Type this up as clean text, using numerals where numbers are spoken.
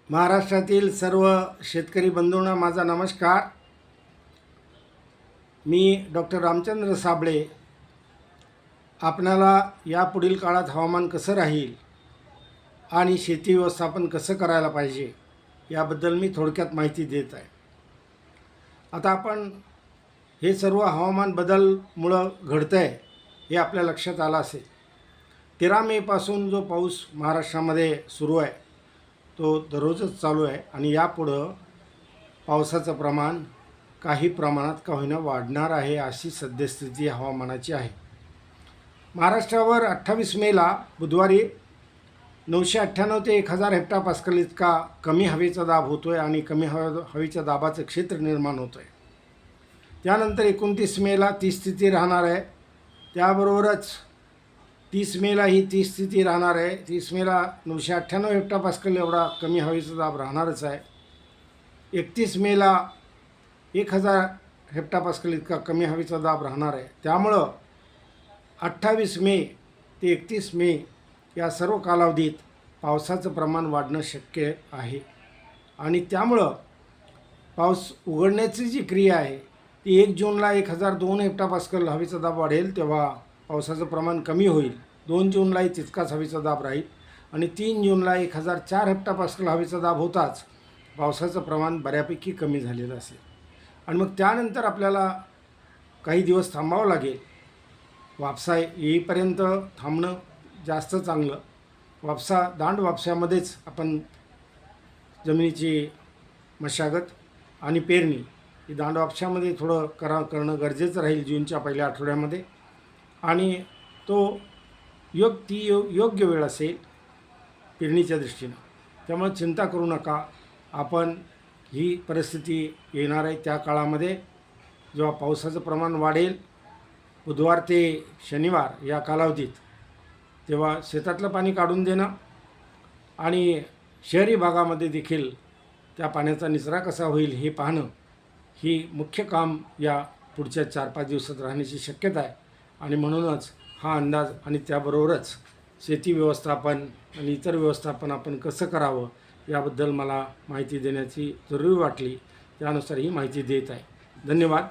महाराष्ट्रातील सर्व शेतकरी बंधूंना माझा नमस्कार। मी डॉक्टर रामचंद्र साबळे आपणाला यापुढील काळात हवामान कसं राहील आणि शेती व्यवस्थापन कसं करायला पाहिजे याबद्दल मी थोडक्यात माहिती देत आहे। आता आपण हे सर्व हवामान बदलमुळं घडतं आहे हे आपल्या लक्षात आलं असेल। 13 मेपासून जो पाऊस महाराष्ट्रामध्ये सुरू आहे तो दररोजच चालू आहे आणि यापुढं पावसाचं प्रमाण काही प्रमाणात का होईना वाढणार आहे अशी सद्यस्थिती हवामानाची आहे। महाराष्ट्रावर 28 मेला बुधवारी 998 ते 1000 हेक्टोपास्कल इतका कमी हवेचा दाब होतो आहे आणि कमी हवेच्या दाबाचं क्षेत्र निर्माण होतं आहे। त्यानंतर 29 मेला ती स्थिती राहणार आहे। त्याबरोबरच 30 मेला ही ती स्थिती राहणार आहे। 30 मेला 998 हेक्टोपास्कल एवढा कमी हवेचा दाब राहणारच आहे। 31 मेला 1000 हेक्टोपास्कल इतका कमी हवेचा दाब राहणार आहे। त्यामुळं 28 मे ते 31 मे या सर्व कालावधीत पावसाचं प्रमाण वाढणं शक्य आहे आणि त्यामुळं पाऊस उघडण्याची जी क्रिया आहे ती 1 जूनला 1002 हेक्टोपास्कल हवेचा दाब वाढेल तेव्हा पावसाचं प्रमाण कमी होईल। 2 जूनलाही तितकाच हवेचा दाब राहील आणि 3 जूनला 1004 हेक्टोपास्कल हवेचा दाब होताच पावसाचं प्रमाण बऱ्यापैकी कमी झालेलं असेल आणि मग त्यानंतर आपल्याला काही दिवस थांबावं लागेल। वापसा येईपर्यंत थांबणं जास्त चांगलं। दांड वापशामध्येच आपण जमिनीची मशागत आणि पेरणी ही दांड वापशामध्ये थोडं करणं गरजेचं राहील जूनच्या पहिल्या आठवड्यामध्ये आणि तो योग्य वेळ असेल पेरणीच्या दृष्टीनं। त्यामुळे चिंता करू नका। आपण ही परिस्थिती येणार आहे त्या काळामध्ये जेव्हा पावसाचं प्रमाण वाढेल बुधवार ते शनिवार या कालावधीत तेव्हा शेतातलं पाणी काढून देणं आणि शहरी भागामध्ये देखील त्या पाण्याचा निचरा कसा होईल हे पाहणं ही मुख्य काम या पुढच्या 4-5 दिवसात राहण्याची शक्यता आहे आणि म्हणूनच हा अंदाज आणि त्याबरोबरच शेती व्यवस्थापन आणि इतर व्यवस्थापन आपण कसं करावं याबद्दल मला माहिती देण्याची जरुरी वाटली। त्यानुसार ही माहिती देत आहे। धन्यवाद।